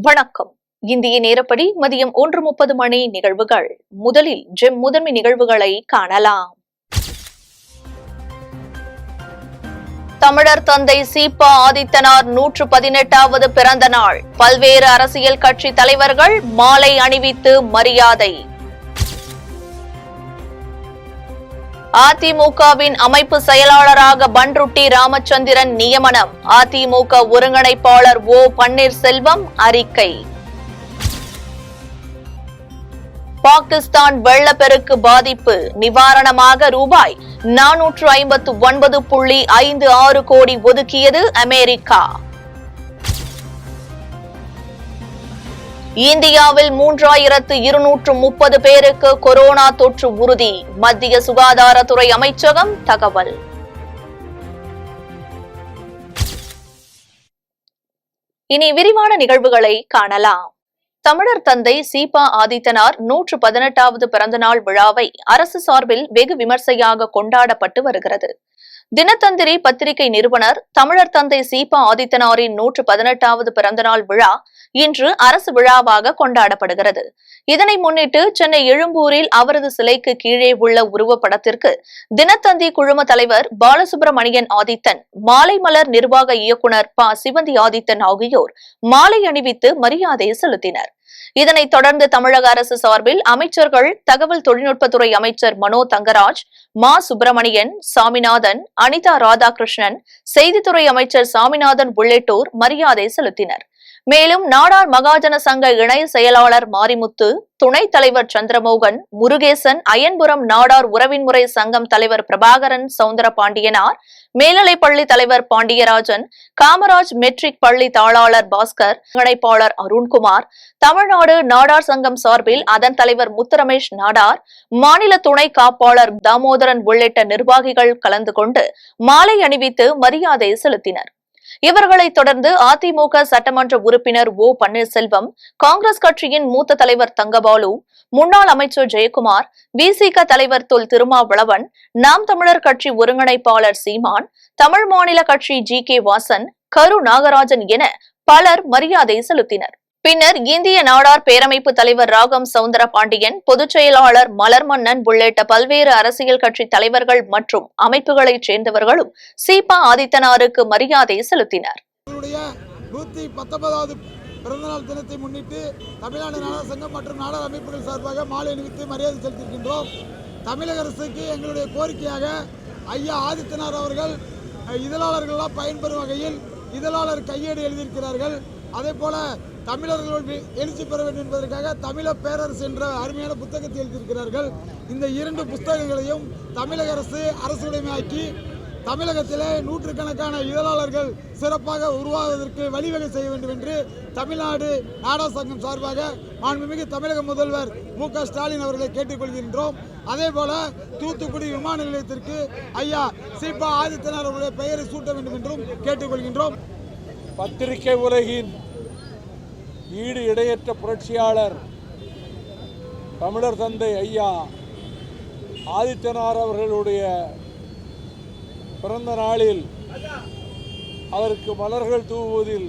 வணக்கம். இந்திய நேரப்படி மதியம் 1:30 மணி நிகழ்வுகள். முதலில் ஜெம் முதன்மை நிகழ்வுகளை காணலாம். தமிழர் தந்தை சீபா ஆதித்தனார் 118வது பிறந்த நாள். பல்வேறு அரசியல் கட்சி தலைவர்கள் மாலை அணிவித்து மரியாதை. அதிமுகவின் அமைப்பு செயலாளராக பண்ருட்டி ராமச்சந்திரன் நியமனம். அதிமுக ஒருங்கிணைப்பாளர் ஓ பன்னீர்செல்வம் அறிக்கை. பாகிஸ்தான் வெள்ளப்பெருக்கு பாதிப்பு நிவாரணமாக ரூபாய் 459.56 கோடி ஒதுக்கியது அமெரிக்கா. இந்தியாவில் 3230 பேருக்கு கொரோனா தொற்று உறுதி. மத்திய சுகாதாரத்துறை அமைச்சகம் தகவல். இனி விரிவான நிகழ்வுகளை காணலாம். தமிழர் தந்தை சீபா ஆதித்தனார் 118வது பிறந்தநாள் விழாவை அரசு சார்பில் வெகு விமர்சையாக கொண்டாடப்பட்டு வருகிறது. தினத்தந்திரி பத்திரிகை நிறுவனர் தமிழர் தந்தை சீபா ஆதித்தனாரின் 118வது பிறந்தநாள் விழா இன்று அரசு விழாவாக கொண்டாடப்படுகிறது. இதனை முன்னிட்டு சென்னை எழும்பூரில் அவரது சிலைக்கு கீழே உள்ள உருவப்படத்திற்கு தினத்தந்தி குழும தலைவர் பாலசுப்ரமணியன் ஆதித்தன், மாலை மலர் நிர்வாக இயக்குநர் ப சிவந்தி ஆதித்தன் ஆகியோர் மாலை அணிவித்து மரியாதை செலுத்தினர். இதனைத் தொடர்ந்து தமிழக அரசு சார்பில் அமைச்சர்கள் தகவல் தொழில்நுட்பத்துறை அமைச்சர் மனோ தங்கராஜ், மா சுப்பிரமணியன், சாமிநாதன், அனிதா ராதாகிருஷ்ணன், செய்தித்துறை அமைச்சர் சாமிநாதன் உள்ளிட்டோர் மரியாதை செலுத்தினர். மேலும் நாடார் மகாஜன சங்க இணை செயலாளர் மாரிமுத்து, துணைத் தலைவர் சந்திரமோகன், முருகேசன், அயன்புரம் நாடார் உறவின்முறை சங்கம் தலைவர் பிரபாகரன் சவுந்தரபாண்டியனார், மேல்நிலைப்பள்ளி தலைவர் பாண்டியராஜன், காமராஜ் மெட்ரிக் பள்ளி தாளாளர் பாஸ்கர், ஒருங்கிணைப்பாளர் அருண்குமார், தமிழ்நாடு நாடார் சங்கம் சார்பில் அதன் தலைவர் முத்துரமேஷ் நாடார், மாநில துணை காப்பாளர் தாமோதரன் உள்ளிட்ட நிர்வாகிகள் கலந்து கொண்டு மாலை அணிவித்து மரியாதை செலுத்தினர். இவர்களைத் தொடர்ந்து அதிமுக சட்டமன்ற உறுப்பினர் ஓ பன்னீர்செல்வம், காங்கிரஸ் கட்சியின் மூத்த தலைவர் தங்கபாலு, முன்னாள் அமைச்சர் ஜெயக்குமார், விசிக தலைவர் தொல் திருமாவளவன், நாம் தமிழர் கட்சி ஒருங்கிணைப்பாளர் சீமான், தமிழ் மாநில கட்சி ஜி.கே. வாசன், கரு நாகராஜன் என பலர் மரியாதை செலுத்தினர். பின்னர் இந்திய நாடார் பேரமைப்பு தலைவர் ராகம் சவுந்தரபாண்டியன், பொதுச் செயலாளர் மலர்மன்னன் உள்ளிட்ட பல்வேறு அரசியல் கட்சி தலைவர்கள் மற்றும் அமைப்புகளைச் சேர்ந்தவர்களும் சீபா ஆதித்தனாருக்கு மரியாதை செலுத்தினர். 119வது பிறந்தநாள் தினத்தை முன்னிட்டு தமிழ்நாடு நாடார் சங்கம் மற்றும் நாடார் அமைப்புகள் சார்பாக மாலை அணிவித்து மரியாதை செலுத்தியிருக்கின்றோம். தமிழக அரசுக்கு எங்களுடைய கோரிக்கையாக ஐயா ஆதித்தனார் அவர்கள் இதழாளர்களால் பயன்பெறும் வகையில் இதழாளர் கையேடு எழுதியிருக்கிறார்கள். அதே போல தமிழர்கள் எழுச்சி பெற வேண்டும் என்பதற்காக தமிழ பேரரசு என்ற அருமையான புத்தகத்தை எழுதியிருக்கிறார்கள். இந்த 2 புத்தகங்களையும் தமிழக அரசுடைமையாக்கி தமிழகத்திலே நூற்றுக்கணக்கான இதழாளர்கள் சிறப்பாக உருவாவதற்கு வழிவகை செய்ய வேண்டும் என்று தமிழ்நாடு நாடார் சங்கம் சார்பாக மாண்புமிகு தமிழக முதல்வர் மு.க. ஸ்டாலின் அவர்களை கேட்டுக்கொள்கின்றோம். அதே போல தூத்துக்குடி விமான நிலையத்திற்கு ஐயா சீபா ஆதித்தனார் அவருடைய பெயரை சூட்ட வேண்டும் என்றும் கேட்டுக்கொள்கின்றோம். பத்திரிகை உலகின் ஈடு இடையற்ற புரட்சியாளர் தமிழர் தந்தை ஐயா ஆதித்தனார் அவர்களுடைய பிறந்த நாளில் அவருக்கு மலர்கள் தூவுவதில்,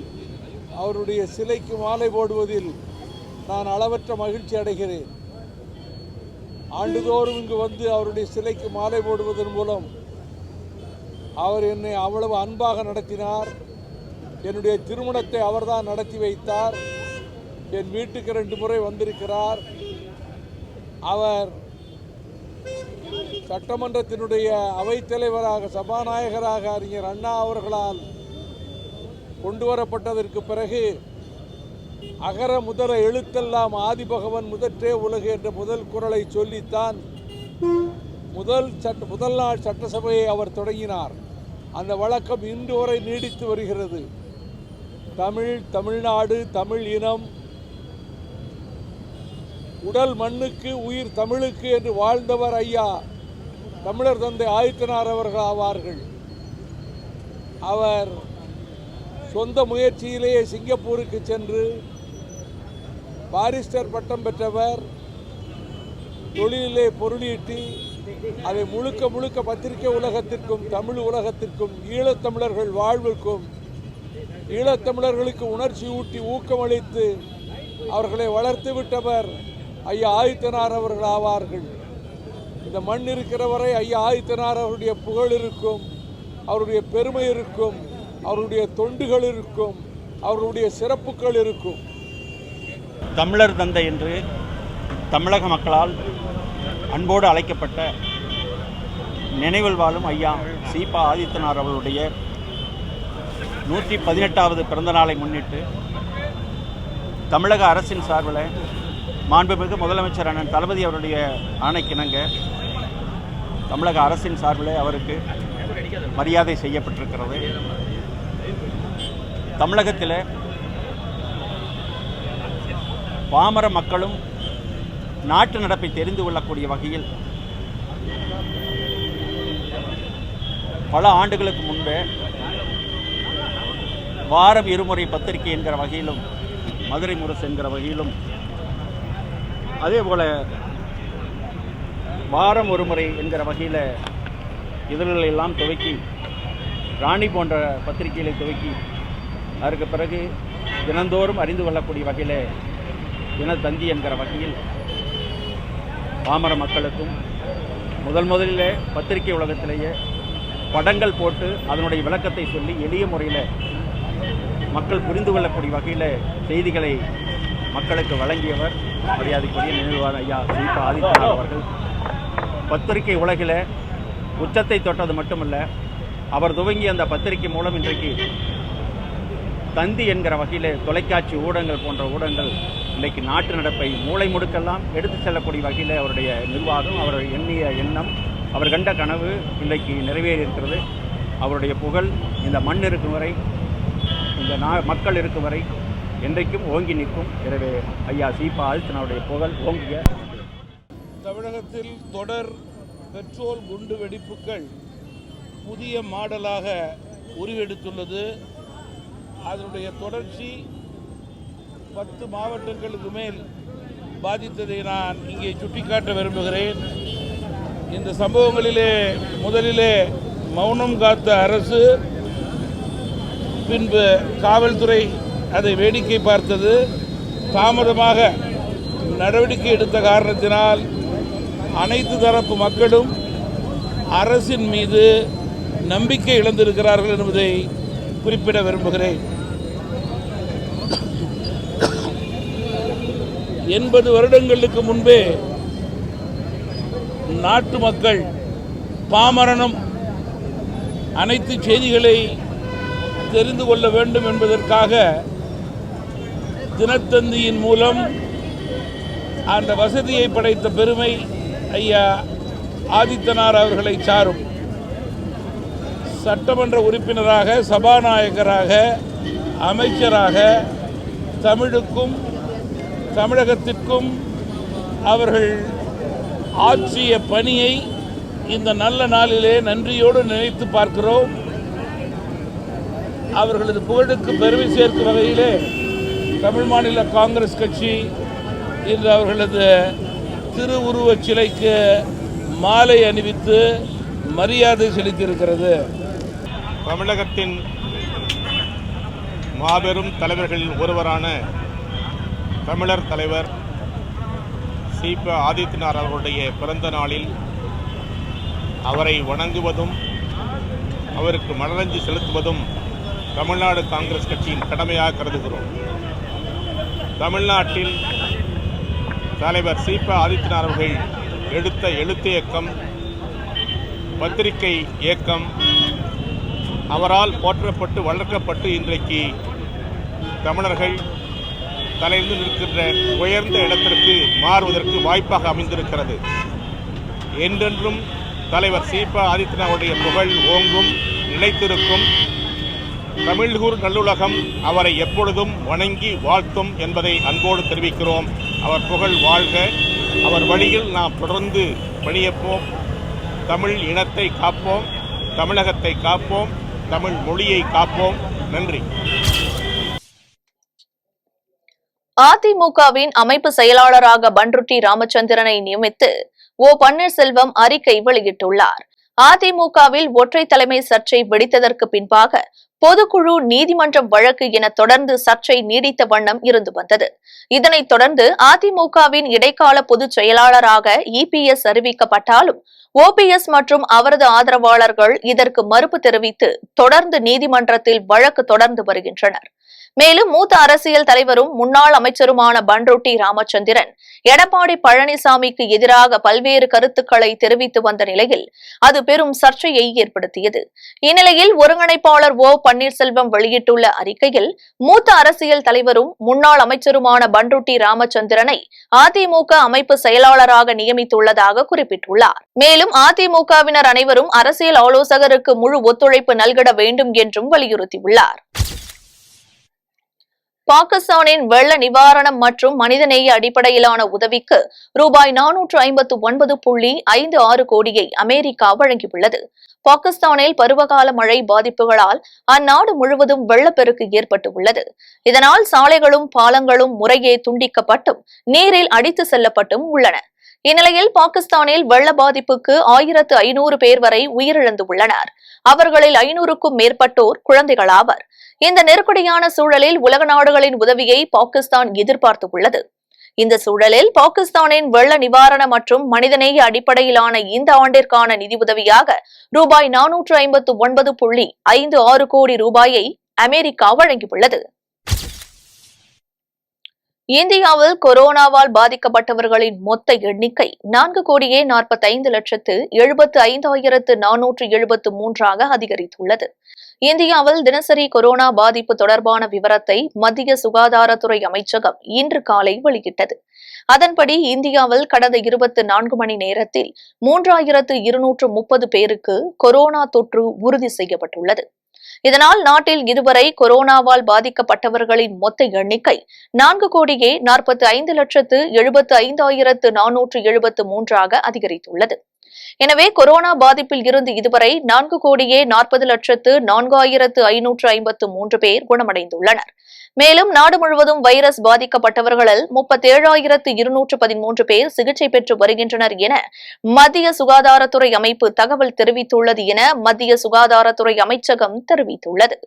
அவருடைய சிலைக்கு மாலை போடுவதில் நான் அளவற்ற மகிழ்ச்சி அடைகிறேன். ஆண்டுதோறும் இங்கு வந்து அவருடைய சிலைக்கு மாலை போடுவதன் மூலம் அவர் என்னை அவ்வளவு அன்பாக நடத்தினார். என்னுடைய திருமணத்தை அவர்தான் நடத்தி வைத்தார். என் வீட்டுக்கு 2 முறை வந்திருக்கிறார். அவர் சட்டமன்றத்தினுடைய அவைத்தலைவராக, சபாநாயகராக அறிஞர் அண்ணா அவர்களால் கொண்டு வரப்பட்டதற்கு பிறகு அகர முதல எழுத்தெல்லாம் ஆதிபகவன் முதற்றே உலகு என்ற முதல் குறளை சொல்லித்தான் முதல் நாள் சட்டசபையை அவர் தொடங்கினார். அந்த வழக்கம் இன்று வரை நீடித்து வருகிறது. தமிழ்நாடு, தமிழ் இனம், உடல் மண்ணுக்கு உயிர் தமிழுக்கு என்று வாழ்ந்தவர் ஐயா தமிழர் தந்தை ஆதித்தனார் அவர்கள் ஆவார்கள். அவர் சொந்த முயற்சியிலேயே சிங்கப்பூருக்கு சென்று பாரிஸ்டர் பட்டம் பெற்றவர். தொழிலிலே பொருளீட்டி அதை முழுக்க பத்திரிகை உலகத்திற்கும் தமிழ் உலகத்திற்கும் ஈழத்தமிழர்கள் வாழ்வுக்கும் ஈழத்தமிழர்களுக்கு உணர்ச்சி ஊட்டி ஊக்கமளித்து அவர்களை வளர்த்து விட்டவர் ஐயா ஆதித்தனார் அவர்கள் ஆவார்கள். இந்த மண் இருக்கிற வரை ஐயா ஆதித்தனார் அவருடைய புகழ் இருக்கும், அவருடைய பெருமை இருக்கும், அவருடைய தொண்டுகள் இருக்கும், அவருடைய சிறப்புகள் இருக்கும். தமிழர் தந்தை என்று தமிழக மக்களால் அன்போடு அழைக்கப்பட்ட நினைவில் வாழும் ஐயா சீபா ஆதித்தனார் அவர்களுடைய 118வது பிறந்த நாளை முன்னிட்டு தமிழக அரசின் சார்பில் மாண்புமிகு முதலமைச்சர் அண்ணன் தளபதி அவருடைய ஆணைக்கிணங்க தமிழக அரசின் சார்பில் அவருக்கு மரியாதை செய்யப்பட்டிருக்கிறது. தமிழகத்தில் பாமர மக்களும் நாட்டு நடப்பை தெரிந்து கொள்ளக்கூடிய வகையில் பல ஆண்டுகளுக்கு முன்பே வாரம் இருமுறை பத்திரிகை என்கிற வகையிலும் மதுரை முரசு என்கிற வகையிலும் அதே போல் வாரம் ஒரு முறை என்கிற வகையில் இதழ்களை எல்லாம் துவக்கி ராணி போன்ற பத்திரிகைகளை துவக்கி அதற்கு பிறகு தினந்தோறும் அறிந்து கொள்ளக்கூடிய வகையில் தினத்தந்தி என்கிற வகையில் பாமர மக்களுக்கும் முதலில் பத்திரிகை உலகத்திலேயே படங்கள் போட்டு அதனுடைய விளக்கத்தை சொல்லி எளிய முறையில் மக்கள் புரிந்து கொள்ளக்கூடிய வகையில் செய்திகளை மக்களுக்கு வழங்கியவர் மரியாதைக்குரிய நினைவான ஐயா சீபா ஆதித்தனார் அவர்கள். பத்திரிகை உலகில் உச்சத்தை தொட்டது மட்டுமல்ல, அவர் துவங்கிய அந்த பத்திரிகை மூலம் இன்றைக்கு தந்தி என்கிற வகையில் தொலைக்காட்சி ஊடகங்கள் போன்ற ஊடகங்கள் இன்றைக்கு நாட்டு நடப்பை மூளை முடுக்கெல்லாம் எடுத்து செல்லக்கூடிய வகையில் அவருடைய நிர்வாகம், அவர் எண்ணிய எண்ணம், அவர் கண்ட கனவு இன்றைக்கு நிறைவேறி இருக்கிறது. அவருடைய புகழ் இந்த மண் இருக்கும் வரை, இந்த மக்கள் இருக்கும் வரை என்றைக்கும் ஓங்கி நிற்கும். எனவே ஐயா சீபா ஆதித்தனாருடைய புகழ் ஓங்கிய. தமிழகத்தில் தொடர் பெட்ரோல் குண்டு வெடிப்புகள் புதிய மாடலாக உருவெடுத்துள்ளது. அதனுடைய தொடர்ச்சி 10 மாவட்டங்களுக்கு மேல் பாதித்ததை நான் இங்கே சுட்டிக்காட்ட விரும்புகிறேன். இந்த சம்பவங்களிலே முதலிலே மௌனம் காத்த அரசு, பின்பு காவல்துறை அதை வேடிக்கை பார்த்தது. தாமதமாக நடவடிக்கை எடுத்த காரணத்தினால் அனைத்து தரப்பு மக்களும் அரசின் மீது நம்பிக்கை இழந்திருக்கிறார்கள் என்பதை குறிப்பிட விரும்புகிறேன். 80 வருடங்களுக்கு முன்பே நாட்டு மக்கள் பாமரனும் அனைத்து செய்திகளை தெரிந்து கொள்ள வேண்டும் என்பதற்காக தினத்தந்தியின் மூலம் அந்த வசதியை படைத்த பெருமை ஐயா ஆதித்தனார் அவர்களை சாரும். சட்டமன்ற உறுப்பினராக, சபாநாயகராக, அமைச்சராக தமிழுக்கும் தமிழகத்திற்கும் அவர்கள் ஆற்றிய பணியை இந்த நல்ல நாளிலே நன்றியோடு நினைத்து பார்க்கிறோம். அவர்களது புகழுக்கு பெருமை சேர்க்கும் வகையிலே தமிழ் மாநில காங்கிரஸ் கட்சி இன்று அவர்களது திருவுருவச் சிலைக்கு மாலை அணிவித்து மரியாதை செலுத்தியிருக்கிறது. தமிழகத்தின் மாபெரும் தலைவர்களில் ஒருவரான தமிழர் தலைவர் சீபா ஆதித்தனார் அவர்களுடைய பிறந்த நாளில் அவரை வணங்குவதும் அவருக்கு மலரஞ்சலி செலுத்துவதும் தமிழ்நாடு காங்கிரஸ் கட்சியின் கடமையாக கருதுகிறோம். தமிழ்நாட்டில் தலைவர் சீபா ஆதித்தனார் அவர்கள் எடுத்த எழுத்து இயக்கம், பத்திரிகை இயக்கம் அவரால் போற்றப்பட்டு வளர்க்கப்பட்டு இன்றைக்கு தமிழர்கள் தலைந்து நிற்கின்ற உயர்ந்த இடத்திற்கு மாறுவதற்கு வாய்ப்பாக அமைந்திருக்கிறது. என்றென்றும் தலைவர் சீபா ஆதித்தனாருடைய புகழ் ஓங்கும், நிலைத்திருக்கும். தமிழ்கூர் நல்லுலகம் அவரை எப்பொழுதும் வணங்கி வாழ்த்தும் என்பதை அன்போடு தெரிவிக்கிறோம். அவர் புகழ் வாழ்க. அவர் வழியில் நாம் தொடர்ந்து பணியப்போம். தமிழ் இனத்தை காப்போம், தமிழகத்தை காப்போம், தமிழ் மொழியை காப்போம். நன்றி. அதிமுகவின் அமைப்பு செயலாளராக பண்ருட்டி ராமச்சந்திரனை நியமித்து ஓ பன்னீர்செல்வம் அறிக்கை வெளியிட்டுள்ளார். அதிமுகவில் ஒற்றை தலைமை சர்ச்சை வெடித்ததற்கு பின்பாக பொதுக்குழு நீதிமன்றம் வழக்கு என தொடர்ந்து சர்ச்சை நீடித்த வண்ணம் இருந்து வந்தது. இதனைத் தொடர்ந்து அதிமுகவின் இடைக்கால பொதுச் செயலாளராக இபிஎஸ் அறிவிக்கப்பட்டாலும் ஓபிஎஸ் மற்றும் அவரது ஆதரவாளர்கள் இதற்கு மறுப்பு தெரிவித்து தொடர்ந்து நீதிமன்றத்தில் வழக்கு தொடர்ந்து வருகின்றனர். மேலும் மூத்த அரசியல் தலைவரும் முன்னாள் அமைச்சருமான பன்ருட்டி ராமச்சந்திரன் எடப்பாடி பழனிசாமிக்கு எதிராக பல்வேறு கருத்துக்களை தெரிவித்து வந்த நிலையில் அது பெரும் சர்ச்சையை ஏற்படுத்தியது. இந்நிலையில் ஒருங்கிணைப்பாளர் ஓ பன்னீர்செல்வம் வெளியிட்டுள்ள அறிக்கையில் மூத்த அரசியல் தலைவரும் முன்னாள் அமைச்சருமான பன்ருட்டி ராமச்சந்திரனை அதிமுக அமைப்பு செயலாளராக நியமித்துள்ளதாக குறிப்பிட்டுள்ளார். மேலும் அதிமுகவினர் அனைவரும் அரசியல் ஆலோசகருக்கு முழு ஒத்துழைப்பு நல்கிட வேண்டும் என்றும் வலியுறுத்தியுள்ளார். பாகிஸ்தானின் வெள்ள நிவாரணம் மற்றும் மனிதநேய அடிப்படையிலான உதவிக்கு ரூபாய் 459.56 கோடியை அமெரிக்கா வழங்கியுள்ளது. பாகிஸ்தானில் பருவகால மழை பாதிப்புகளால் அந்நாடு முழுவதும் வெள்ளப்பெருக்கு ஏற்பட்டுள்ளது. இதனால் சாலைகளும் பாலங்களும் முறையே துண்டிக்கப்பட்டும் நீரில் அடித்து செல்லப்பட்டும் உள்ளன. இந்நிலையில் பாகிஸ்தானில் வெள்ள பாதிப்புக்கு 1500 பேர் வரை உயிரிழந்துள்ளனர். அவர்களில் 500க்கும் மேற்பட்டோர் குழந்தைகளாவர். இந்த நெருக்கடியான சூழலில் உலக நாடுகளின் உதவியை பாகிஸ்தான் எதிர்பார்த்துள்ளது. இந்த சூழலில் பாகிஸ்தானின் வெள்ள நிவாரண மற்றும் மனிதநேய அடிப்படையிலான இந்த ஆண்டிற்கான நிதி உதவியாக ரூபாய் 459.56 கோடி ரூபாயை அமெரிக்கா வழங்கியுள்ளது. இந்தியாவில் கொரோனாவால் பாதிக்கப்பட்டவர்களின் மொத்த எண்ணிக்கை 4,45,75,473 அதிகரித்துள்ளது. இந்தியாவில் தினசரி கொரோனா பாதிப்பு தொடர்பான விவரத்தை மத்திய சுகாதாரத்துறை அமைச்சகம் இன்று காலை வெளியிட்டது. அதன்படி இந்தியாவில் கடந்த 24 மணி நேரத்தில் 3,230 பேருக்கு கொரோனா தொற்று உறுதி செய்யப்பட்டுள்ளது. இதனால் நாட்டில் இதுவரை கொரோனாவால் பாதிக்கப்பட்டவர்களின் மொத்த எண்ணிக்கை 4,45,75,473 அதிகரித்துள்ளது. எனவே கொரோனா பாதிப்பில் இருந்து இதுவரை 4,40,04,553 பேர் குணமடைந்துள்ளனர். மேலும் நாடு முழுவதும் வைரஸ் பாதிக்கப்பட்டவர்களில் 37,213 பேர் சிகிச்சை பெற்று வருகின்றனர் என மத்திய சுகாதாரத்துறை அமைப்பு தகவல் தெரிவித்துள்ளது என மத்திய சுகாதாரத்துறை அமைச்சகம் தெரிவித்துள்ளது.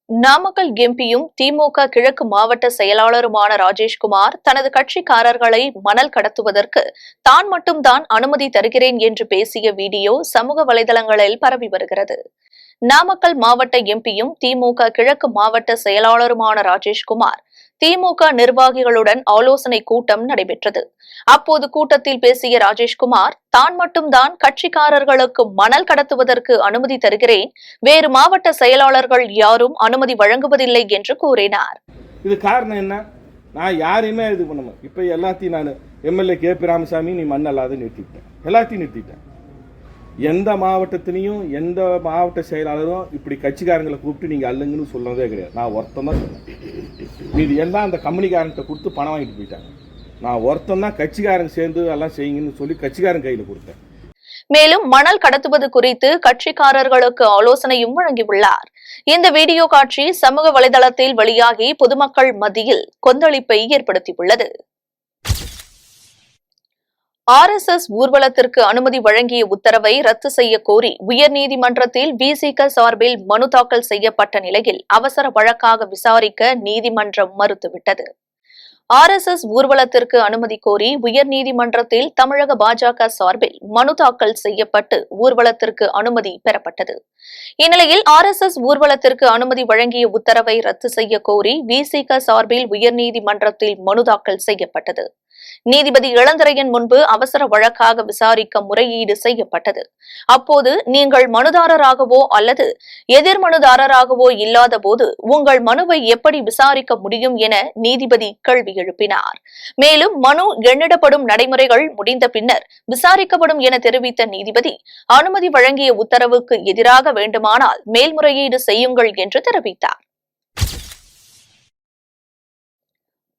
நாமக்கல் எம்பியும் திமுக கிழக்கு மாவட்ட செயலாளருமான ராஜேஷ்குமார் தனது கட்சிக்காரர்களை மணல் கடத்துவதற்கு தான் மட்டும்தான் அனுமதி தருகிறேன் என்று பேசிய வீடியோ சமூக வலைதளங்களில் பரவி வருகிறது. நாமக்கல் மாவட்ட எம்பியும் திமுக கிழக்கு மாவட்ட செயலாளருமான ராஜேஷ்குமார் திமுக நிர்வாகிகளுடன் ஆலோசனை கூட்டம் நடைபெற்றது. அப்போது கூட்டத்தில் பேசிய ராஜேஷ்குமார் தான் மட்டும்தான் கட்சிக்காரர்களுக்கு மணல் கடத்துவதற்கு அனுமதி தருகிறேன், வேறு மாவட்ட செயலாளர்கள் யாரும் அனுமதி வழங்குவதில்லை என்று கூறினார். இது காரணம் என்ன? நான் யாரையுமே இது பண்ண இப்ப எல்லாத்தையும் நான் எம்எல்ஏ கே.பி. ராமசாமி நீ மண் அல்லாத நிறுத்திட்டேன், எல்லாத்தையும் நிறுத்திட்டேன். எந்த மாவட்டத்திலையும் எந்த மாவட்ட செயலாளரும் இப்படி கட்சிக்காரங்களை கூப்பிட்டு நீங்க அல்லுங்கன்னு சொன்னதே கிடையாது. நான் ஒருத்தம் தான் சொன்னேன். மீது எல்லாம் அந்த கம்பெனிக்காரன்கிட்ட கொடுத்து பணம் வாங்கிட்டு போயிட்டாங்க. நான் ஒருத்தம் தான் கட்சிக்காரங்க சேர்ந்து எல்லாம் செய்யுங்கன்னு சொல்லி கட்சிக்காரன் கையில கொடுத்தேன். மேலும் மணல் கடத்துவது குறித்து கட்சிக்காரர்களுக்கு ஆலோசனையும் வழங்கியுள்ளார். இந்த வீடியோ காட்சி சமூக வலைதளத்தில் வெளியாகி பொதுமக்கள் மத்தியில் கொந்தளிப்பை ஏற்படுத்தியுள்ளது. RSS ஊர்வலத்திற்கு அனுமதி வழங்கிய உத்தரவை ரத்து செய்ய கோரி உயர்நீதிமன்றத்தில் விசிக சார்பில் மனு தாக்கல் செய்யப்பட்ட நிலையில் அவசர வழக்காக விசாரிக்க நீதிமன்றம் மறுத்துவிட்டது. RSS ஊர்வலத்திற்கு அனுமதி கோரி உயர்நீதிமன்றத்தில் தமிழக பாஜக சார்பில் மனு தாக்கல் செய்யப்பட்டு ஊர்வலத்திற்கு அனுமதி பெறப்பட்டது. இந்நிலையில் RSS ஊர்வலத்திற்கு அனுமதி வழங்கிய உத்தரவை ரத்து செய்ய கோரி விசிக சார்பில் உயர்நீதிமன்றத்தில் மனு தாக்கல் செய்யப்பட்டது. நீதிபதி இளந்திரையன் முன்பு அவசர வழக்காக விசாரிக்க முறையீடு செய்யப்பட்டது. அப்போது நீங்கள் மனுதாரராகவோ அல்லது எதிர் மனுதாரராகவோ இல்லாத போது உங்கள் மனுவை எப்படி விசாரிக்க முடியும் என நீதிபதி கேள்வி எழுப்பினார். மேலும் மனு எண்ணிடப்படும் நடைமுறைகள் முடிந்த பின்னர் விசாரிக்கப்படும் என தெரிவித்த நீதிபதி அனுமதி வழங்கிய உத்தரவுக்கு எதிராக வேண்டுமானால் மேல்முறையீடு செய்யுங்கள் என்று தெரிவித்தார்.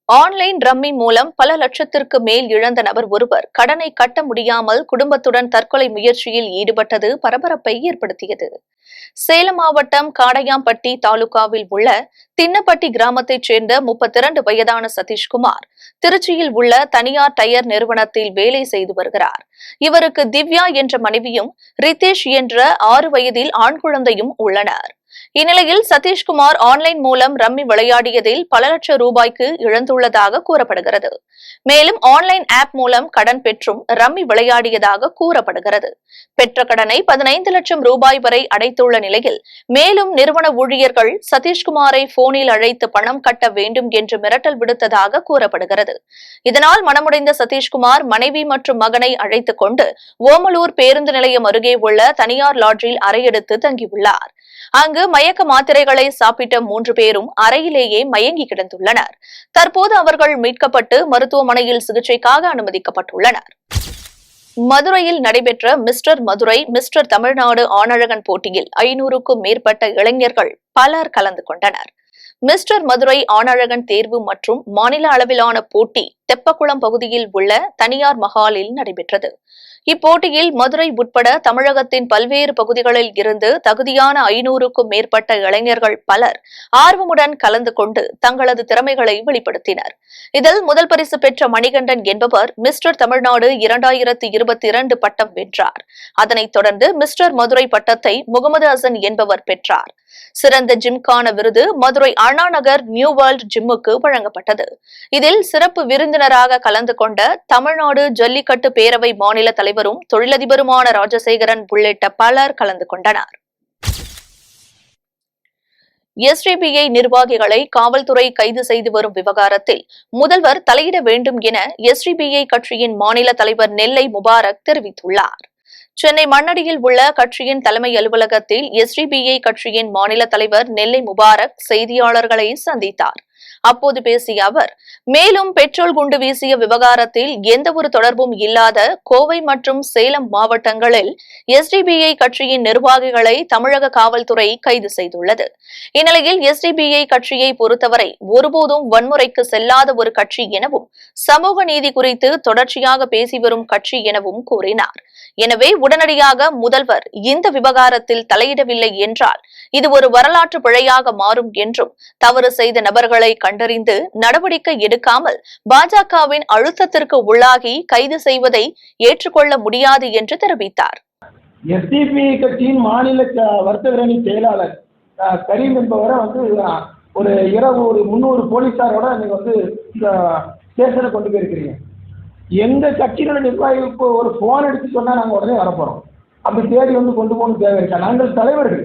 ஆன்லைன் ரம்மி மூலம் பல லட்சத்திற்கு மேல் இழந்த நபர் ஒருவர் கடனை கட்ட முடியாமல் குடும்பத்துடன் தற்கொலை முயற்சியில் ஈடுபட்டது பரபரப்பை ஏற்படுத்தியது. சேலம் மாவட்டம் காடையாம்பட்டி தாலுகாவில் உள்ள தின்னப்பட்டி கிராமத்தைச் சேர்ந்த 32 வயதான சதீஷ்குமார் திருச்சியில் உள்ள தனியார் டயர் நிறுவனத்தில் வேலை செய்து வருகிறார். இவருக்கு திவ்யா என்ற மனைவியும் ரிதேஷ் என்ற 6 வயதில் ஆண் குழந்தையும் உள்ளனர். இந்நிலையில் சதீஷ்குமார் ஆன்லைன் மூலம் ரம்மி விளையாடியதில் பல லட்சம் ரூபாய்க்கு இழந்துள்ளதாக கூறப்படுகிறது. மேலும் ஆன்லைன் ஆப் மூலம் கடன் பெற்றும் ரம்மி விளையாடியதாக கூறப்படுகிறது. பெற்ற கடனை 15 லட்சம் ரூபாய் வரை அடைத்துள்ள நிலையில் மேலும் நிறுவன ஊழியர்கள் சதீஷ்குமாரை போனில் அழைத்து பணம் கட்ட வேண்டும் என்று மிரட்டல் விடுத்ததாக கூறப்படுகிறது. இதனால் மனமுடைந்த சதீஷ்குமார் மனைவி மற்றும் மகனை அழைத்துக் கொண்டு ஓமலூர் பேருந்து நிலையம் அருகே உள்ள தனியார் லாட்ஜில் அறையெடுத்து தங்கியுள்ளார். அங்கு மயக்க மாத்திரைகளை சாப்பிட்ட 3 பேரும் அறையிலேயே மயங்கி கிடந்துள்ளனர். தற்போது அவர்கள் மீட்கப்பட்டு மருத்துவமனையில் சிகிச்சைக்காக அனுமதிக்கப்பட்டுள்ளனர். மதுரையில் நடைபெற்ற மிஸ்டர் மதுரை, மிஸ்டர் தமிழ்நாடு ஆணழகன் போட்டியில் 500க்கும் மேற்பட்ட இளைஞர்கள் பலர் கலந்து கொண்டனர். மிஸ்டர் மதுரை ஆணழகன் தேர்வு மற்றும் மாநில அளவிலான போட்டி தெப்பக்குளம் பகுதியில் உள்ள தனியார் மஹாலில் நடைபெற்றது. இப்போட்டியில் மதுரை உட்பட தமிழகத்தின் பல்வேறு பகுதிகளில் இருந்து தகுதியான 500க்கும் மேற்பட்ட இளைஞர்கள் பலர் ஆர்வமுடன் கலந்து கொண்டு தங்களது திறமைகளை வெளிப்படுத்தினர். இதில் முதல் பரிசு பெற்ற மணிகண்டன் என்பவர் மிஸ்டர் தமிழ்நாடு 2022 பட்டம் வென்றார். அதனைத் தொடர்ந்து மிஸ்டர் மதுரை பட்டத்தை முகமது ஹசன் என்பவர் பெற்றார். சிறந்த ஜிம்கான விருது மதுரை அண்ணா நகர் நியூ வேர்ல்ட் ஜிம்முக்கு வழங்கப்பட்டது. இதில் சிறப்பு விருந்தினராக கலந்து கொண்ட தமிழ்நாடு ஜல்லிக்கட்டு பேரவை மாநில தலைவரும் தொழிலதிபருமான ராஜசேகரன் உள்ளிட்ட பலர் கலந்து கொண்டனர். SDPI நிர்வாகிகளை காவல்துறை கைது செய்து வரும் விவகாரத்தில் முதல்வர் தலையிட வேண்டும் என SDPI கட்சியின் மாநில தலைவர் நெல்லை முபாரக் தெரிவித்துள்ளார். சென்னை மண்ணடியில் உள்ள கட்சியின் தலைமை அலுவலகத்தில் SDPI கட்சியின் மாநில தலைவர் நெல்லை முபாரக் செய்தியாளர்களை சந்தித்தார். அப்போது பேசிய அவர், மேலும் பெட்ரோல் குண்டு வீசிய விவகாரத்தில் எந்தவொரு தொடர்பும் இல்லாத கோவை மற்றும் சேலம் மாவட்டங்களில் SDPI கட்சியின் நிர்வாகிகளை தமிழக காவல்துறை கைது செய்துள்ளது. இந்நிலையில் SDPI கட்சியை பொறுத்தவரை ஒருபோதும் வன்முறைக்கு செல்லாத ஒரு கட்சி எனவும் சமூக நீதி குறித்து தொடர்ச்சியாக பேசி வரும் கட்சி எனவும் கூறினார். எனவே உடனடியாக முதல்வர் இந்த விவகாரத்தில் தலையிடவில்லை என்றால் இது ஒரு வரலாற்று பிழையாக மாறும் என்றும் தவறு செய்த நபர்களை கண்டறிந்து நடவடிக்கை எடுக்காமல் பாஜகவின் அழுத்தத்திற்கு உள்ளாகி கைது செய்வதை ஏற்றுக்கொள்ள முடியாது என்று தெரிவித்தார். SDPI கட்சியின் மாநில வர்த்தகரணி செயலாளர் கரீம் என்பவரை ஒரு இரவு ஒரு 300 போலீசாரோட நீங்க ஸ்டேஷனை கொண்டு போயிருக்கிறீங்க. எங்க கட்சியினுடைய நிர்வாகிகளுக்கு ஒரு போன் எடுத்து சொன்னா நாங்க உடனே வரப்போறோம். அப்படி தேடி கொண்டு போகணும் தேவை இருக்கா? நாங்கள் தலைவர்கள்,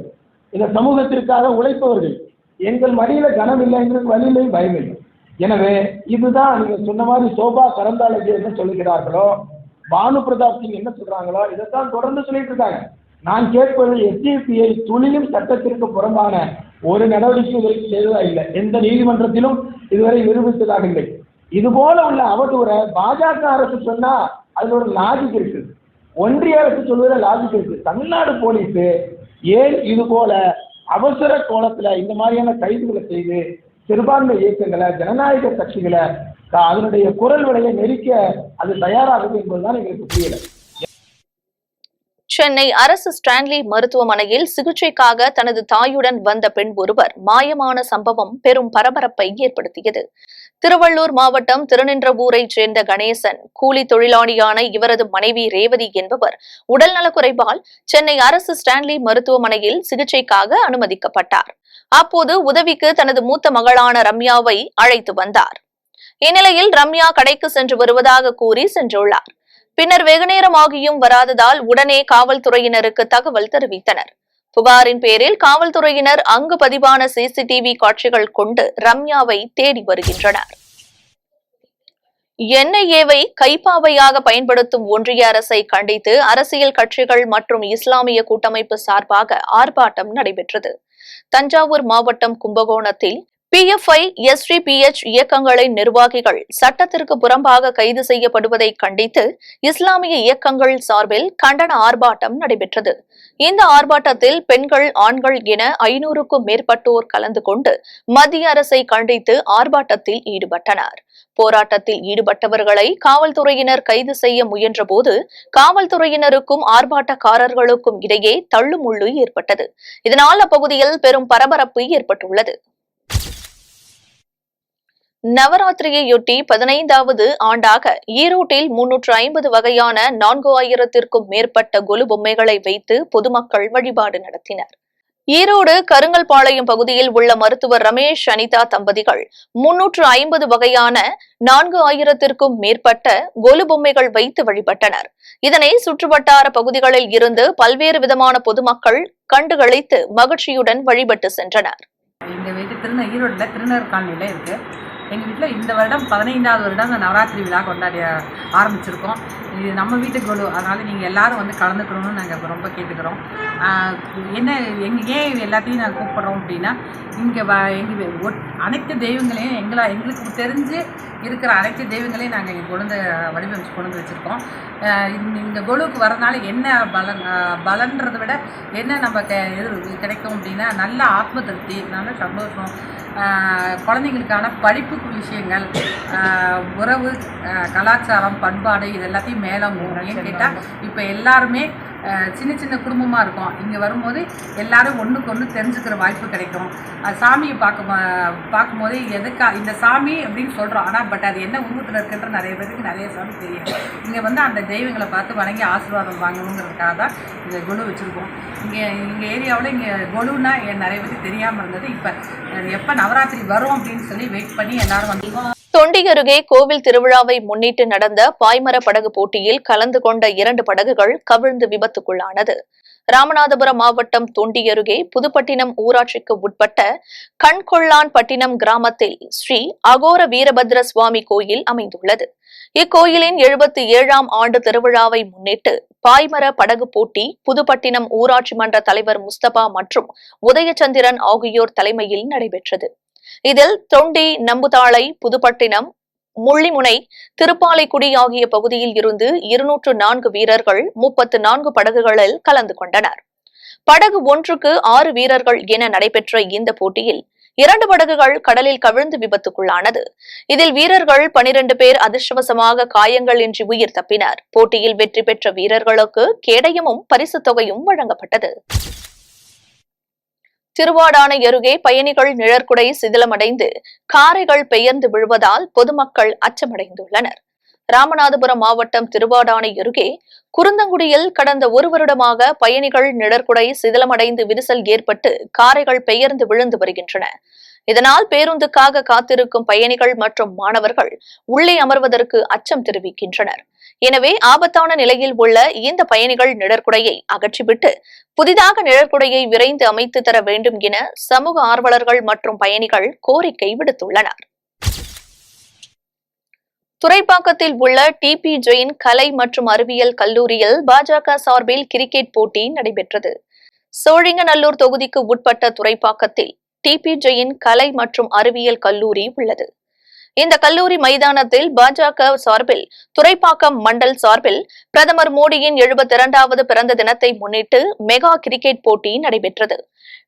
இந்த சமூகத்திற்காக உழைப்பவர்கள். எங்கள் மடியில கனம் இல்லை, எங்களுக்கு வழியிலையும் பயம் இல்லை. எனவே இதுதான் நீங்க சொன்ன மாதிரி சோபா கரந்தாலஜி என்ன சொல்லுகிறார்களோ, பானு பிரதாப் சிங் என்ன சொல்றாங்களோ இதைத்தான் தொடர்ந்து சொல்லிட்டு இருக்காங்க. நான் கேட்பது SDPI துளியும் சட்டத்திற்கு புறம்பான ஒரு நடவடிக்கை இதுவரைக்கும் செய்ததா இல்லை, எந்த நீதிமன்றத்திலும் இதுவரை நிரூபித்ததாக இல்லை. இது போல உள்ள அவதூறை பாஜக அரசு சொன்னா அதுல ஒரு லாஜிக் இருக்கு, ஒன்றிய அரசு சொல்வதில் லாஜிக் இருக்கு. தமிழ்நாடு போலீஸ் ஏன் இது போல அவசர கோலத்துல இந்த மாதிரியான கைதுகளை செய்து சிறுபான்மை இயக்கங்களை, ஜனநாயக கட்சிகளை அதனுடைய குரல் விலையை நெரிக்க அது தயாராகுது என்பதுதான் எங்களுக்கு புரியல. சென்னை அரசு ஸ்டான்லி மருத்துவமனையில் சிகிச்சைக்காக தனது தாயுடன் வந்த பெண் ஒருவர் மாயமான சம்பவம் பெரும் பரபரப்பை ஏற்படுத்தியது. திருவள்ளூர் மாவட்டம் திருநின்றவூரைச் சேர்ந்த கணேசன் கூலி தொழிலாளியான இவரது மனைவி ரேவதி என்பவர் உடல்நலக்குறைவால் சென்னை அரசு ஸ்டான்லி மருத்துவமனையில் சிகிச்சைக்காக அனுமதிக்கப்பட்டார். அப்போது உதவிக்கு தனது மூத்த மகளான ரம்யாவை அழைத்து வந்தார். இந்நிலையில் ரம்யா கடைக்கு சென்று வருவதாக கூறி சென்றுள்ளார். பின்னர் வெகுநேரமாகியும் வராததால் உடனே காவல்துறையினருக்கு தகவல் தெரிவித்தனர். புகாரின் பேரில் காவல்துறையினர் அங்கு பதிவான CCTV காட்சிகள் கொண்டு ரம்யாவை தேடி வருகின்றனர். NIA-வை கைப்பாவையாக பயன்படுத்தும் ஒன்றிய அரசை கண்டித்து அரசியல் கட்சிகள் மற்றும் இஸ்லாமிய கூட்டமைப்பு சார்பாக ஆர்ப்பாட்டம் நடைபெற்றது. தஞ்சாவூர் மாவட்டம் கும்பகோணத்தில் PFI, SDPH இயக்கங்களின் நிர்வாகிகள் சட்டத்திற்கு புறம்பாக கைது செய்யப்படுவதை கண்டித்து இஸ்லாமிய இயக்கங்கள் சார்பில் கண்டன ஆர்ப்பாட்டம் நடைபெற்றது. இந்த ஆர்ப்பாட்டத்தில் பெண்கள், ஆண்கள் என 500க்கும் மேற்பட்டோர் கலந்து கொண்டு மத்திய அரசை கண்டித்து ஆர்ப்பாட்டத்தில் ஈடுபட்டனர். போராட்டத்தில் ஈடுபட்டவர்களை காவல்துறையினர் கைது செய்ய முயன்றபோது காவல்துறையினருக்கும் ஆர்ப்பாட்டக்காரர்களுக்கும் இடையே தள்ளுமுள்ளு ஏற்பட்டது. இதனால் அப்பகுதியில் பெரும் பரபரப்பு ஏற்பட்டுள்ளது. நவராத்திரியையொட்டி 15வது ஆண்டாக ஈரோட்டில் 350 வகையான 4000த்திற்கும் மேற்பட்ட கொலு பொம்மைகளை வைத்து பொதுமக்கள் வழிபாடு நடத்தினர். ஈரோடு கருங்கல்பாளையம் பகுதியில் உள்ள மருத்துவர் ரமேஷ் அனிதா தம்பதிகள் 350 வகையான 4000த்திற்கும் மேற்பட்ட கொலு பொம்மைகள் வைத்து வழிபட்டனர். இதனை சுற்றுவட்டார பகுதிகளில் இருந்து பல்வேறு விதமான பொதுமக்கள் கண்டுகளித்து மகிழ்ச்சியுடன் வழிபட்டு சென்றனர். எங்க வீட்டு ஈரோடுல திருநகர் காலனியில இருக்கு. எங்கள் வீட்டில் இந்த வருடம் 15வது வருடம் அந்த நவராத்திரி விழா கொண்டாடி ஆரம்பிச்சிருக்கோம். இது நம்ம வீட்டு கொலு, அதனால் நீங்கள் எல்லோரும் வந்து கலந்துக்கணும்னு நாங்கள் ரொம்ப கேட்டுக்கிறோம். என்ன ஏன் எல்லாத்தையும் நாங்கள் கூப்பிட்றோம் அப்படின்னா, இங்கே அனைத்து தெய்வங்களையும் எங்களுக்கு தெரிஞ்சு இருக்கிற அனைத்து தெய்வங்களையும் நாங்கள் இங்கே வடிவமைச்சு கொண்டு வச்சுருக்கோம். இந்த கொலுவுக்கு வரதுனால என்ன பலன்றதை விட என்ன நம்ம கிடைக்கும் அப்படின்னா, நல்ல ஆத்ம திருப்தி, நல்ல சந்தோஷம், குழந்தைங்களுக்கான படிப்பு விஷயங்கள், உறவு, கலாச்சாரம், பண்பாடு, இது எல்லாத்தையும் மேலோங்கும். ஏன்னு கேட்டால் இப்போ எல்லாருமே சின்ன சின்ன குடும்பமாக இருக்கும். இங்கே வரும்போது எல்லாரும் ஒன்றுக்கு ஒன்று தெரிஞ்சுக்கிற வாய்ப்பு கிடைக்கும். சாமியை பார்க்கும்போது இந்த சாமி அப்படின்னு சொல்கிறோம், ஆனால் பட் அது என்ன உருவத்தில் இருக்குன்ற நிறைய பேருக்கு நிறைய சாமி தெரியும். இங்கே வந்து அந்த தெய்வங்களை பார்த்து வணங்கி ஆசீர்வாதம் வாங்கணுங்கிறதுக்காக தான் இந்த கொலு வச்சுருக்கோம். எங்கள் ஏரியாவில் இங்கே கொலுன்னா நிறைய பேருக்கு தெரியாமல் இருந்தது. இப்போ எப்போ நவராத்திரி வரும் அப்படின்னு சொல்லி வெயிட் பண்ணி எல்லாரும் வந்துருவோம். தொண்டி அருகே கோவில் திருவிழாவை முன்னிட்டு நடந்த பாய்மர படகு போட்டியில் கலந்து கொண்ட 2 படகுகள் கவிழ்ந்து விபத்துக்குள்ளானது. ராமநாதபுரம் மாவட்டம் தொண்டி அருகே புதுப்பட்டினம் ஊராட்சிக்கு உட்பட்ட கண்கொள்ளான்பட்டினம் கிராமத்தில் ஸ்ரீ அகோர வீரபத்ர சுவாமி கோயில் அமைந்துள்ளது. இக்கோயிலின் 77ஆம் ஆண்டு திருவிழாவை முன்னிட்டு பாய்மர படகு போட்டி புதுப்பட்டினம் ஊராட்சி மன்ற தலைவர் முஸ்தபா மற்றும் உதயச்சந்திரன் ஆகியோர் தலைமையில் நடைபெற்றது. இதில் தொண்டி, நம்புதாளை, புதுப்பட்டினம், முள்ளிமுனை, திருப்பாலைக்குடி ஆகிய பகுதியில் இருந்து 204 வீரர்கள் 34 படகுகளில் கலந்து கொண்டனர். படகு ஒன்றுக்கு 6 வீரர்கள் என நடைபெற்ற இந்த போட்டியில் 2 படகுகள் கடலில் கவிழ்ந்து விபத்துக்குள்ளானது. இதில் வீரர்கள் 12 பேர் அதிர்ஷ்டவசமாக காயங்கள் இன்றி உயிர் தப்பினர். போட்டியில் வெற்றி பெற்ற வீரர்களுக்கு கேடயமும் பரிசுத் தொகையும் வழங்கப்பட்டது. திருவாடானை அருகே பயணிகள் நிழற்குடை சிதிலமடைந்து காரைகள் பெயர்ந்து விழுவதால் பொதுமக்கள் அச்சமடைந்துள்ளனர். ராமநாதபுரம் மாவட்டம் திருவாடானை அருகே குருந்தங்குடியில் கடந்த 1 வருடமாக பயணிகள் நிழற்குடை சிதிலமடைந்து விரிசல் ஏற்பட்டு காரைகள் பெயர்ந்து விழுந்து வருகின்றன. இதனால் பேருந்துக்காக காத்திருக்கும் பயணிகள் மற்றும் மாணவர்கள் உள்ளே அமர்வதற்கு அச்சம் தெரிவிக்கின்றனர். எனவே ஆபத்தான நிலையில் உள்ள இந்த பயணிகள் நிழற்குடையை அகற்றிவிட்டு புதிதாக நிழற்குடையை விரைந்து அமைத்து தர வேண்டும் என சமூக ஆர்வலர்கள் மற்றும் பயணிகள் கோரிக்கை விடுத்துள்ளனர். துறைப்பாக்கத்தில் உள்ள TP ஜெயின் கலை மற்றும் அறிவியல் கல்லூரியில் பாஜக சார்பில் கிரிக்கெட் போட்டி நடைபெற்றது. சோழிங்கநல்லூர் தொகுதிக்கு உட்பட்ட துறைப்பாக்கத்தில் TP ஜெயின் கலை மற்றும் அறிவியல் கல்லூரி உள்ளது. இந்த கல்லூரி மைதானத்தில் பாஜக சார்பில் துறைப்பாக்கம் மண்டல் சார்பில் பிரதமர் மோடியின் 72வது பிறந்த தினத்தை முன்னிட்டு மெகா கிரிக்கெட் போட்டி நடைபெற்றது.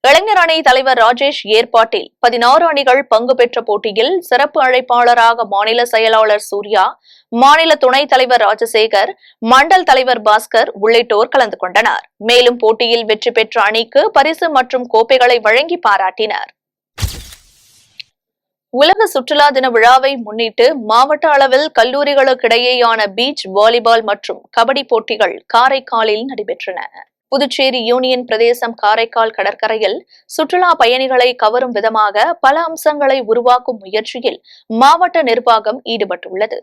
இளைஞர் அணி தலைவர் ராஜேஷ் ஏற்பாட்டில் 16 அணிகள் பங்கு பெற்ற போட்டியில் சிறப்பு அழைப்பாளராக மாநில செயலாளர் சூர்யா, மாநில துணைத் தலைவர் ராஜசேகர், மண்டல் தலைவர் பாஸ்கர் உள்ளிட்டோர் கலந்து கொண்டனர். மேலும் போட்டியில் வெற்றி பெற்ற அணிக்கு பரிசு மற்றும் கோப்பைகளை வழங்கி பாராட்டினர். உலக சுற்றுலா தின விழாவை முன்னிட்டு மாவட்ட அளவில் கல்லூரிகளுக்கிடையேயான பீச் வாலிபால் மற்றும் கபடி போட்டிகள் காரைக்காலில் நடைபெற்றன. புதுச்சேரி யூனியன் பிரதேசம் காரைக்கால் கடற்கரையில் சுற்றுலா பயணிகளை கவரும் விதமாக பல அம்சங்களை உருவாக்கும் முயற்சியில் மாவட்ட நிர்வாகம் ஈடுபட்டுள்ளது.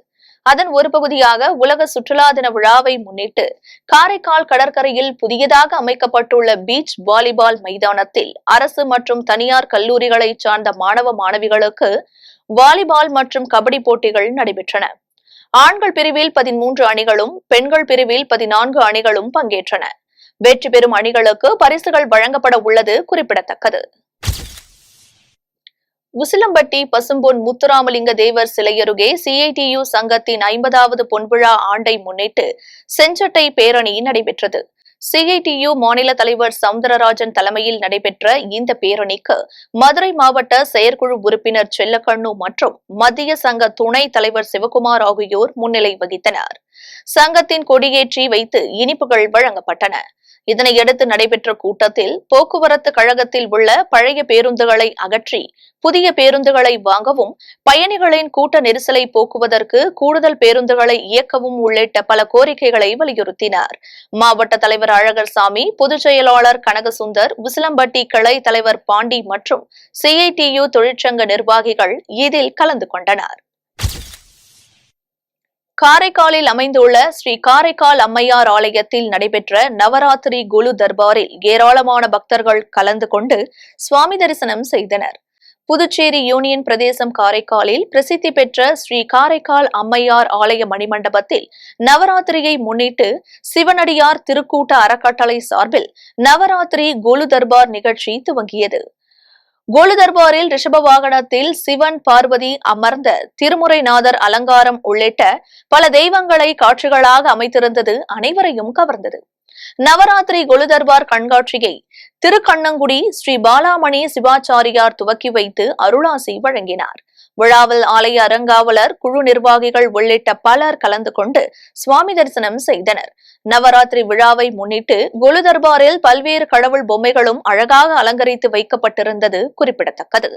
அதன் ஒரு பகுதியாக உலக சுற்றுலா தின விழாவை முன்னிட்டு காரைக்கால் கடற்கரையில் புதியதாக அமைக்கப்பட்டுள்ள பீச் வாலிபால் மைதானத்தில் அரசு மற்றும் தனியார் கல்லூரிகளை சார்ந்த மாணவ மாணவிகளுக்கு வாலிபால் மற்றும் கபடி போட்டிகள் நடைபெற்றன. ஆண்கள் பிரிவில் 13 அணிகளும் பெண்கள் பிரிவில் 14 அணிகளும் பங்கேற்றன. வெற்றி பெறும் அணிகளுக்கு பரிசுகள் வழங்கப்பட உள்ளது குறிப்பிடத்தக்கது. உசிலம்பட்டி பசும்பொன் முத்துராமலிங்க தேவர் சிலையருகே CITU சங்கத்தின் 50வது பொன்விழா ஆண்டை முன்னிட்டு செஞ்சட்டை பேரணி நடைபெற்றது. CITU மாநில தலைவர் சவுந்தரராஜன் தலைமையில் நடைபெற்ற இந்த பேரணிக்கு மதுரை மாவட்ட செயற்குழு உறுப்பினர் செல்லக்கண்ணு மற்றும் மத்திய சங்க துணைத் தலைவர் சிவகுமார் ஆகியோர் முன்னிலை வகித்தனர். சங்கத்தின் கொடியேற்றி வைத்து இனிப்புகள் வழங்கப்பட்டன. இதனையடுத்து நடைபெற்ற கூட்டத்தில் போக்குவரத்து கழகத்தில் உள்ள பழைய பேருந்துகளை அகற்றி புதிய பேருந்துகளை வாங்கவும், பயணிகளின் கூட்ட நெரிசலை போக்குவதற்கு கூடுதல் பேருந்துகளை இயக்கவும் உள்ளிட்ட பல கோரிக்கைகளை வலியுறுத்தினார். மாவட்ட தலைவர் அழகர்சாமி, பொதுச் செயலாளர் கனகசுந்தர், உசிலம்பட்டி கிளை தலைவர் பாண்டி மற்றும் CITU தொழிற்சங்க நிர்வாகிகள் இதில் கலந்து கொண்டனர். காரைக்காலில் அமைந்துள்ள ஸ்ரீ காரைக்கால் அம்மையார் ஆலயத்தில் நடைபெற்ற நவராத்திரி குலு தர்பாரில் ஏராளமான பக்தர்கள் கலந்து கொண்டு சுவாமி தரிசனம் செய்தனர். புதுச்சேரி யூனியன் பிரதேசம் காரைக்காலில் பிரசித்தி பெற்ற ஸ்ரீ காரைக்கால் அம்மையார் ஆலய மணிமண்டபத்தில் நவராத்திரியை முன்னிட்டு சிவனடியார் திருக்கூட்ட அறக்கட்டளை சார்பில் நவராத்திரி குலு தர்பார் நிகழ்ச்சி துவங்கியது. கோலு தர்பாரில் ரிஷப வாகனத்தில் சிவன், பார்வதி அமர்ந்த திருமுறைநாதர் அலங்காரம் உள்ளிட்ட பல தெய்வங்களை காட்சிகளாக அமைத்திருந்தது அனைவரையும் கவர்ந்தது. நவராத்திரி கோலு தர்பார் கண்காட்சியை திருக்கண்ணங்குடி ஸ்ரீ பாலாமணி சிவாச்சாரியார் துவக்கி வைத்து அருளாசி வழங்கினார். விழாவில் ஆலய அறங்காவலர், குழு நிர்வாகிகள் உள்ளிட்ட பலர் கலந்து கொண்டு சுவாமி தரிசனம் செய்தனர். நவராத்திரி விழாவை முன்னிட்டு கோலு தர்பாரில் பல்வேறு கடவுள் பொம்மைகளும் அழகாக அலங்கரித்து வைக்கப்பட்டிருந்தது குறிப்பிடத்தக்கது.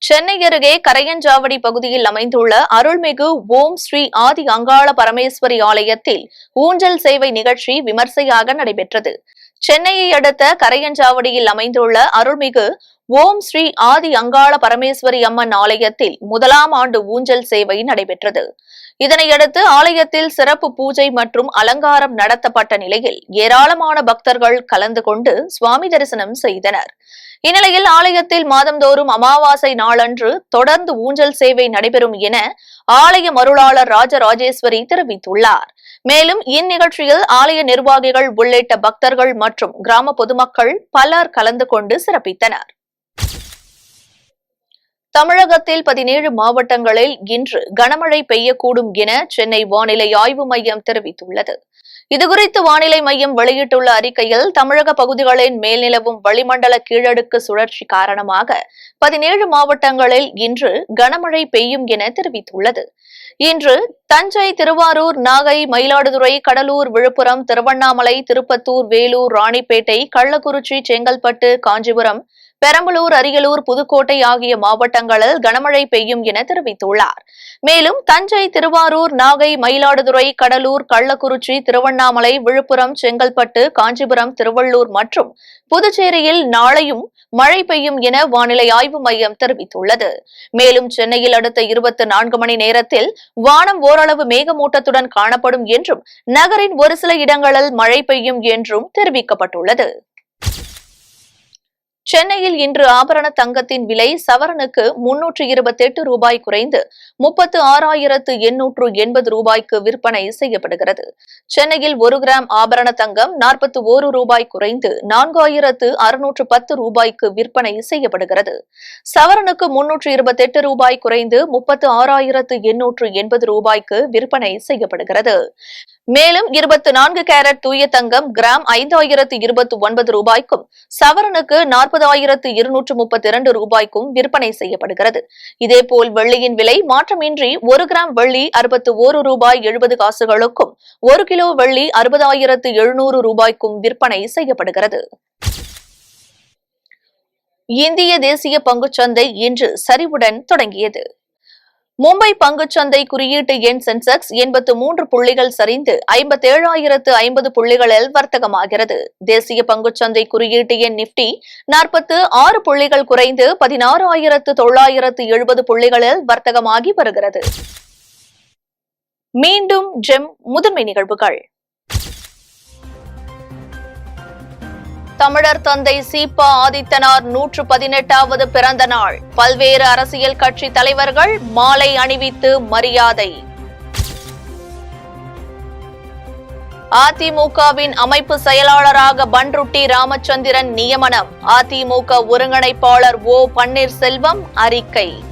சென்னை அருகே கரையஞ்சாவடி பகுதியில் அமைந்துள்ள அருள்மிகு ஓம் ஸ்ரீ ஆதி அங்காள பரமேஸ்வரி ஆலயத்தில் ஊஞ்சல் சேவை நிகழ்ச்சி விமர்சையாக நடைபெற்றது. சென்னையை அடுத்த கரையஞ்சாவடியில் அமைந்துள்ள அருள்மிகு ஓம் ஸ்ரீ ஆதி அங்காள பரமேஸ்வரி அம்மன் ஆலயத்தில் 1ஆம் ஆண்டு ஊஞ்சல் சேவை நடைபெற்றது. இதனையடுத்து ஆலயத்தில் சிறப்பு பூஜை மற்றும் அலங்காரம் நடத்தப்பட்ட நிலையில் ஏராளமான பக்தர்கள் கலந்து கொண்டு சுவாமி தரிசனம் செய்தனர். இந்நிலையில் ஆலயத்தில் மாதந்தோறும் அமாவாசை நாளன்று தொடர்ந்து ஊஞ்சல் சேவை நடைபெறும் என ஆலய மருளாளர் ராஜராஜேஸ்வரி தெரிவித்துள்ளார். மேலும் இந்நிகழ்ச்சியில் ஆலய நிர்வாகிகள் உள்ளிட்ட பக்தர்கள் மற்றும் கிராம பொதுமக்கள் பலர் கலந்து கொண்டு சிறப்பித்தனர். தமிழகத்தில் 17 மாவட்டங்களில் இன்று கனமழை பெய்யக்கூடும் என சென்னை வானிலை ஆய்வு மையம் தெரிவித்துள்ளது. இதுகுறித்து வானிலை மையம் வெளியிட்டுள்ள அறிக்கையில், தமிழக பகுதிகளின் மேல் நிலவும் வளிமண்டல கீழடுக்கு சுழற்சி காரணமாக 17 மாவட்டங்களில் இன்று கனமழை பெய்யும் என தெரிவித்துள்ளது. இன்று தஞ்சை, திருவாரூர், நாகை, மயிலாடுதுறை, கடலூர், விழுப்புரம், திருவண்ணாமலை, திருப்பத்தூர், வேலூர், ராணிப்பேட்டை, கள்ளக்குறிச்சி, செங்கல்பட்டு, காஞ்சிபுரம், பெரம்பலூர், அரியலூர், புதுக்கோட்டை ஆகிய மாவட்டங்களில் கனமழை பெய்யும் என தெரிவித்துள்ளார். மேலும் தஞ்சை, திருவாரூர், நாகை, மயிலாடுதுறை, கடலூர், கள்ளக்குறிச்சி, திருவண்ணாமலை, விழுப்புரம், செங்கல்பட்டு, காஞ்சிபுரம், திருவள்ளூர் மற்றும் புதுச்சேரியில் நாளையும் மழை பெய்யும் என வானிலை ஆய்வு மையம் தெரிவித்துள்ளது. மேலும் சென்னையில் அடுத்த 24 மணி நேரத்தில் வானம் ஓரளவு மேகமூட்டத்துடன் காணப்படும் என்றும் நகரின் ஒரு சில இடங்களில் மழை பெய்யும் என்றும் தெரிவிக்கப்பட்டுள்ளது. சென்னையில் இன்று ஆபரண தங்கத்தின் விலை சவரனுக்கு 328 ரூபாய் குறைந்து 36,880 ரூபாய்க்கு விற்பனை செய்யப்படுகிறது. சென்னையில் 1 கிராம் ஆபரண தங்கம் 41 ரூபாய் குறைந்து 4,610 ரூபாய்க்கு விற்பனை செய்யப்படுகிறது. சவரனுக்கு 328 ரூபாய் குறைந்து 36,880 ரூபாய்க்கு விற்பனை செய்யப்படுகிறது. மேலும் 24 கேரட் தூய தங்கம் கிராம் 5,029 ரூபாய்க்கும் சவரனுக்கு 40,232 ரூபாய்க்கும் விற்பனை செய்யப்படுகிறது. இதேபோல் வெள்ளியின் விலை மாற்றமின்றி 1 கிராம் வெள்ளி 61 ரூபாய் 70 காசுகளுக்கும் 1 கிலோ வெள்ளி 60,700 ரூபாய்க்கும் விற்பனை செய்யப்படுகிறது. இந்திய தேசிய பங்குச்சந்தை இன்று சரிவுடன் தொடங்கியது. மும்பை பங்குச்சந்தை குறியீட்டு எண் சென்செக்ஸ் 83 புள்ளிகள் சரிந்து 57,050 புள்ளிகளில் வர்த்தகமாகிறது. தேசிய பங்குச்சந்தை குறியீட்டு எண் நிப்டி 46 புள்ளிகள் குறைந்து 16,970 புள்ளிகளில் வர்த்தகமாகி வருகிறது. மீண்டும் ஜெம் முதன்மை நிகழ்வுகள். தமிழர் தந்தை சீபா ஆதித்தனார் 118வது பிறந்த நாள். பல்வேறு அரசியல் கட்சி தலைவர்கள் மாலை அணிவித்து மரியாதை. அதிமுகவின் அமைப்பு செயலாளராக பன்ருட்டி ராமச்சந்திரன் நியமனம். அதிமுக ஒருங்கிணைப்பாளர் ஓ பன்னீர்செல்வம் அறிக்கை.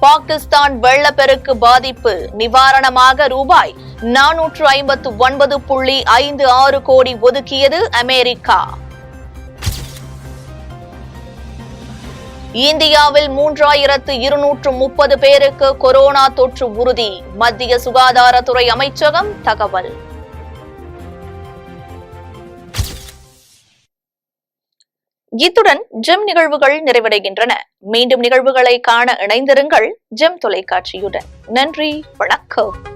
பாகிஸ்தான் வெள்ளப்பெருக்கு பாதிப்பு நிவாரணமாக ரூபாய் 459.56 கோடி ஒதுக்கியது அமெரிக்கா. இந்தியாவில் 3230 பேருக்கு கொரோனா தொற்று உறுதி. மத்திய சுகாதாரத்துறை அமைச்சகம் தகவல். இத்துடன் ஜெம் நிகழ்வுகள் நிறைவடைகின்றன. மீண்டும் நிகழ்வுகளை காண இணைந்திருங்கள் ஜெம் தொலைக்காட்சியுடன். நன்றி, வணக்கம்.